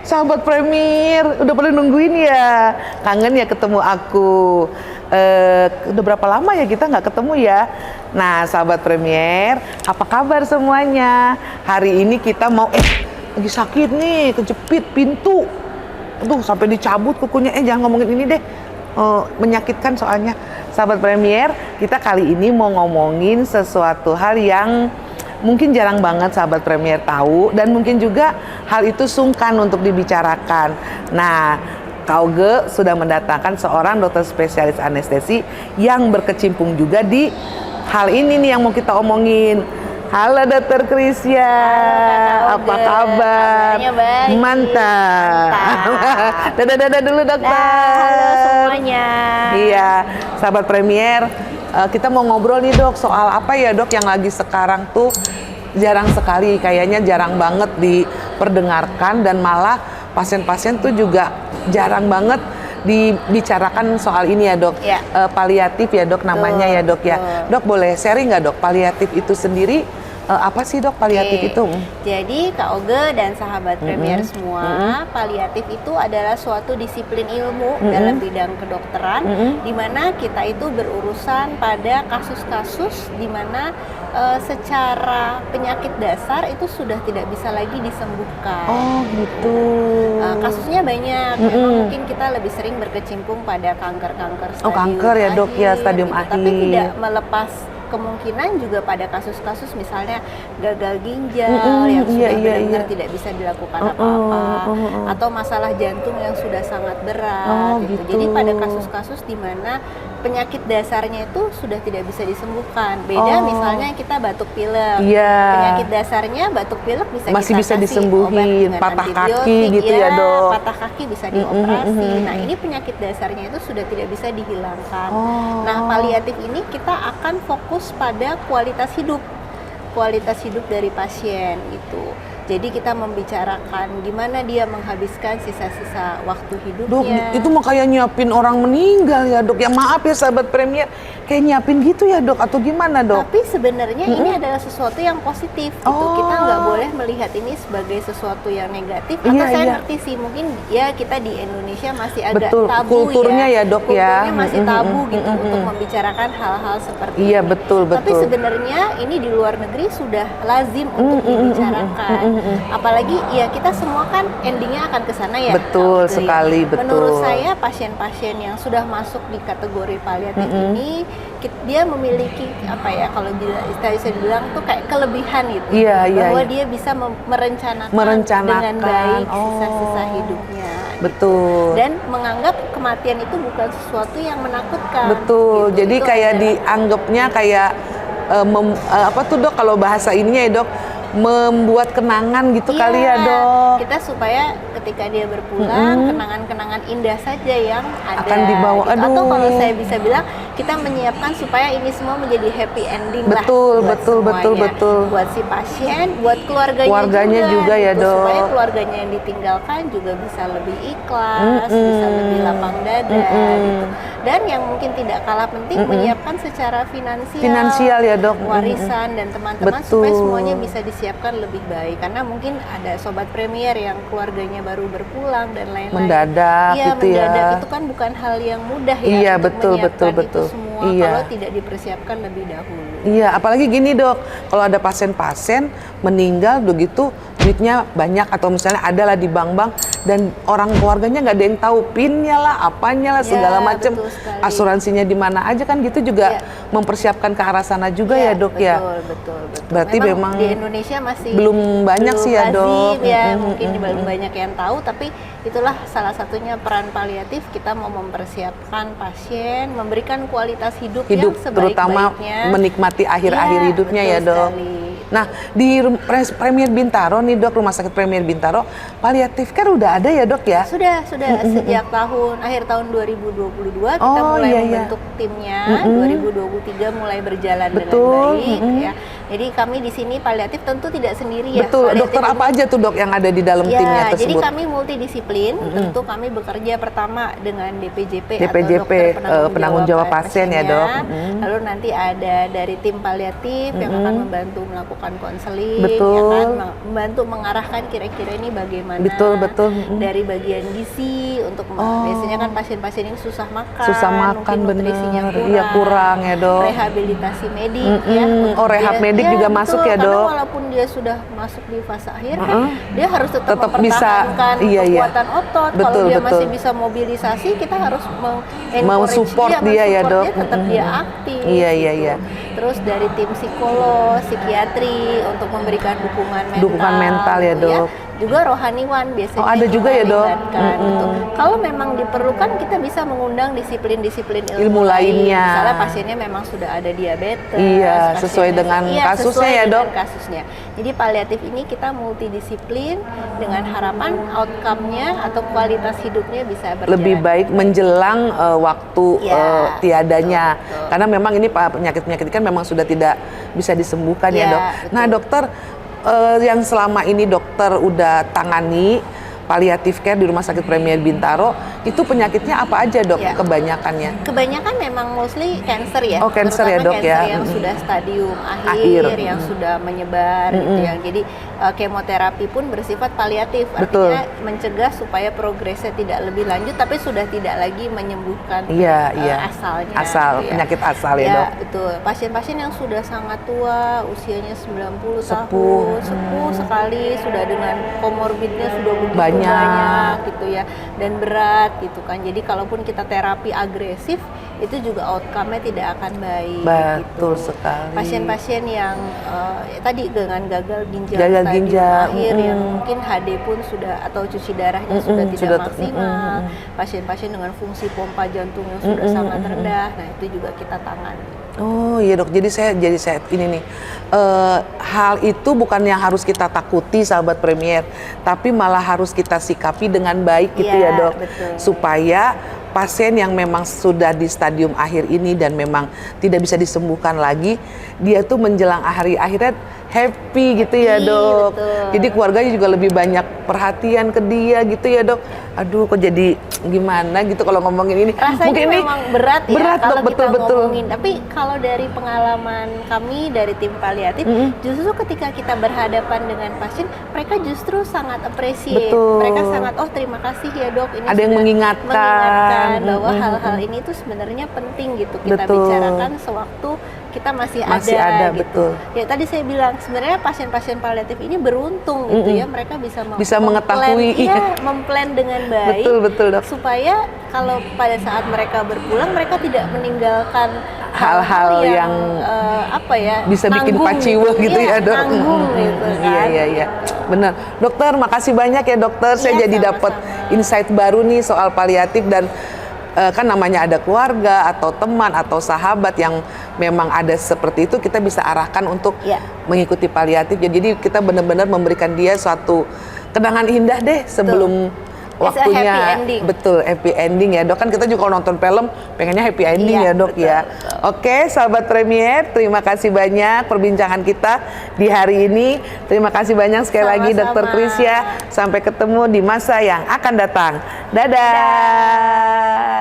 Sahabat Premier, udah pada nungguin ya? Kangen ya ketemu aku. Udah berapa lama ya kita nggak ketemu ya? Nah, sahabat Premier, apa kabar semuanya? Hari ini kita mau, lagi sakit nih, kejepit pintu. Aduh, sampai dicabut kukunya. Jangan ngomongin ini deh. Menyakitkan soalnya. Sahabat Premier, kita kali ini mau ngomongin sesuatu hal yang mungkin jarang banget sahabat Premier tahu, dan mungkin juga hal itu sungkan untuk dibicarakan. Nah, Kauge sudah mendatangkan seorang dokter spesialis anestesi yang berkecimpung juga di hal ini nih yang mau kita omongin. Halo Dokter Krisya, apa kabar? Kabarnya baik. Mantap. Dadah dulu dokter. Halo semuanya. Iya, sahabat Premier, kita mau ngobrol nih dok soal apa ya dok yang lagi sekarang tuh jarang sekali, kayaknya jarang banget diperdengarkan, dan malah pasien-pasien tuh juga jarang banget dibicarakan soal ini ya dok. Ya. Paliatif ya dok namanya ya dok ya. Dok boleh sharing nggak dok paliatif itu sendiri apa sih dok paliatif itu? Jadi Kak Oge dan sahabat Premier semua, paliatif itu adalah suatu disiplin ilmu dalam bidang kedokteran, di mana kita itu berurusan pada kasus-kasus di mana secara penyakit dasar itu sudah tidak bisa lagi disembuhkan. Oh gitu. Kasusnya banyak, memang mungkin kita lebih sering berkecimpung pada kanker-kanker stadium kanker ya dok ya, stadium gitu. akhir. Tapi tidak melepas kemungkinan juga pada kasus-kasus misalnya gagal ginjal yang sudah benar-benar tidak bisa dilakukan apa-apa, atau masalah jantung yang sudah sangat berat gitu. Jadi pada kasus-kasus di mana penyakit dasarnya itu sudah tidak bisa disembuhkan. Beda misalnya kita batuk pilek. Penyakit dasarnya batuk pilek masih kita bisa kasih disembuhin, obat patah dengan kaki gitu ya dok. Patah kaki bisa dioperasi. Nah, ini penyakit dasarnya itu sudah tidak bisa dihilangkan. Nah, paliatif ini kita akan fokus pada kualitas hidup dari pasien itu. Jadi kita membicarakan gimana dia menghabiskan sisa-sisa waktu hidupnya. Dok, itu mah kayak nyiapin orang meninggal ya dok. Ya maaf ya sahabat Premier, kayak nyiapin gitu ya dok, atau gimana dok? Tapi sebenarnya ini adalah sesuatu yang positif gitu. Kita nggak boleh melihat ini sebagai sesuatu yang negatif. Atau saya ngerti sih, mungkin ya kita di Indonesia masih agak tabu kulturnya ya dok ya. Kulturnya masih tabu gitu untuk membicarakan hal-hal seperti ini. Iya betul. Tapi sebenarnya ini di luar negeri sudah lazim untuk dibicarakan. Apalagi ya kita semua kan endingnya akan ke sana ya. Betul sekali, betul. Menurut saya pasien-pasien yang sudah masuk di kategori paliatif ini dia memiliki apa ya, kalau bisa dibilang tuh kayak kelebihan gitu. Bahwa dia bisa merencanakan dengan baik sisa-sisa hidupnya. Betul. Dan menganggap kematian itu bukan sesuatu yang menakutkan. Betul. Gitu. Jadi itu kayak dianggapnya kayak apa tuh dok kalau bahasa ininya ya dok, membuat kenangan gitu kali ya dok. Kita supaya ketika dia berpulang kenangan-kenangan indah saja yang ada akan dibawa. Gitu. Atau kalau saya bisa bilang kita menyiapkan supaya ini semua menjadi happy ending betul, lah. Betul. Buat si pasien, buat keluarganya juga ya gitu, dok. supaya keluarganya yang ditinggalkan juga bisa lebih ikhlas, bisa lebih lapang dada gitu. Dan yang mungkin tidak kalah penting menyiapkan secara finansial ya dok, warisan dan teman-teman supaya semuanya bisa disiapkan lebih baik, karena mungkin ada sobat Premier yang keluarganya baru berpulang dan lain-lain. Mendadak gitu mendadak itu kan bukan hal yang mudah ya. Iya untuk betul. itu semua kalau tidak dipersiapkan lebih dahulu. Iya, apalagi gini dok, kalau ada pasien-pasien meninggal begitu duitnya banyak, atau misalnya adalah di bank-bank dan orang keluarganya nggak ada yang tahu pinnya lah, apanya lah, segala macam, asuransinya di mana aja kan gitu juga mempersiapkan ke arah sana juga ya dok ya. Betul. Berarti memang di Indonesia masih belum banyak sih ya dok. Ya mungkin belum banyak yang tahu, tapi itulah salah satunya peran paliatif. Kita mau mempersiapkan pasien, memberikan kualitas hidup yang sebaik-baiknya, terutama menikmati akhir-akhir hidupnya ya dok. Nah, di Premier Bintaro nih dok, Rumah Sakit Premier Bintaro, paliatif care udah ada ya dok ya? Sudah sejak akhir tahun 2022 kita mulai membentuk timnya, 2023 mulai berjalan dengan baik ya. Jadi kami di sini paliatif tentu tidak sendiri ya. Betul, Paliatif dokter apa aja tuh dok yang ada di dalam timnya jadi tersebut? kami multidisiplin. Tentu kami bekerja pertama dengan DPJP, DPJP, atau dokter penanggung jawab pasien ya, Dok. Lalu nanti ada dari tim paliatif yang akan membantu melakukan konseling, Betul. ya kan, membantu mengarahkan kira-kira ini bagaimana. Betul. Dari bagian gizi untuk biasanya kan pasien-pasien ini susah makan, mungkin bener. nutrisinya Iya kurang ya dok. rehabilitasi medik ya. Oh, rehab medik juga masuk ya, karena Dok? walaupun dia sudah masuk di fase akhir kan dia harus tetap Tetap bisa, mempertahankan iya. kekuatan otot. Betul, Kalau dia betul. masih bisa mobilisasi, kita harus Support dia ya, Dok. dia tetap dia aktif. Iya. Terus dari tim psikolog, psikiatri untuk memberikan dukungan mental ya, Dok. Juga rohaniwan biasanya. Oh, ada juga ya, Dok? Betul. Kalau memang diperlukan, kita bisa mengundang disiplin-disiplin ilmu lainnya. Misalnya pasiennya memang sudah ada diabetes. Iya, sesuai dengan kasusnya sesuai ya, dengan Dok? kasusnya. Jadi paliatif ini kita multidisiplin dengan harapan outcome-nya atau kualitas hidupnya bisa berjalan. Lebih baik menjelang waktu tiadanya. Betul. Karena memang ini penyakit-penyakit kan memang sudah tidak bisa disembuhkan ya, Dok. Betul. Nah, dokter yang selama ini dokter udah tangani palliative care di Rumah Sakit Premier Bintaro, itu penyakitnya apa aja, Dok? Kebanyakannya? Kebanyakan memang mostly cancer ya. Oh, cancer ya, Dok, cancer ya. yang sudah stadium akhir. Yang sudah menyebar gitu ya. Jadi kemoterapi pun bersifat paliatif, artinya mencegah supaya progresnya tidak lebih lanjut, tapi sudah tidak lagi menyembuhkan asalnya. Asal, gitu ya. penyakit asal ya, Dok? Betul. Pasien-pasien yang sudah sangat tua, usianya 90 tahun, sepuh sekali, sudah dengan komorbidnya sudah begitu banyak gitu ya, dan berat gitu kan. Jadi kalaupun kita terapi agresif, itu juga outcome-nya tidak akan baik. Betul gitu. sekali. Pasien-pasien yang tadi dengan gagal ginjal akhir yang mungkin HD pun sudah atau cuci darahnya sudah tidak maksimal, pasien-pasien dengan fungsi pompa jantung yang sudah sangat rendah, nah itu juga kita tangani. Oh iya, Dok, jadi saya ini nih, hal itu bukan yang harus kita takuti sahabat Premier, tapi malah harus kita sikapi dengan baik gitu ya, Dok. Betul. Supaya pasien yang memang sudah di stadium akhir ini dan memang tidak bisa disembuhkan lagi, dia tuh menjelang akhirnya happy gitu ya, Dok. Betul. Jadi keluarganya juga lebih banyak perhatian ke dia gitu ya, Dok. Aduh, kok jadi gimana gitu kalau ngomongin ini. Rasanya mungkin memang berat ya kalau Dok, kita betul. ngomongin. Tapi kalau dari pengalaman kami dari tim paliatif, justru ketika kita berhadapan dengan pasien, mereka justru sangat appreciate. Betul. Mereka sangat, oh terima kasih ya, Dok. Ini ada yang sudah mengingatkan bahwa hal-hal ini tuh sebenarnya penting gitu kita Betul. bicarakan sewaktu kita masih ada gitu. Betul. Ya tadi saya bilang sebenarnya pasien-pasien paliatif ini beruntung gitu ya, mereka bisa mengetahui memplan dengan baik. Betul, Dok. Supaya kalau pada saat mereka berpulang, mereka tidak meninggalkan hal-hal yang bisa bikin paciwe gitu ya, Dok. Nanggung gitu kan. Iya. Benar. Dokter, makasih banyak ya, Dokter. Saya jadi dapat insight baru nih soal paliatif, dan kan namanya ada keluarga atau teman atau sahabat yang memang ada seperti itu, kita bisa arahkan untuk mengikuti paliatif. Jadi kita benar-benar memberikan dia suatu kenangan indah deh sebelum waktunya. Happy ending. Betul, happy ending ya, Dok. Kan kita juga kalau nonton film pengennya happy ending ya, Dok. Betul. Oke, sahabat Premier, terima kasih banyak perbincangan kita di hari ini. Terima kasih banyak sekali lagi Dr. Krisya. Sampai ketemu di masa yang akan datang. Dadah.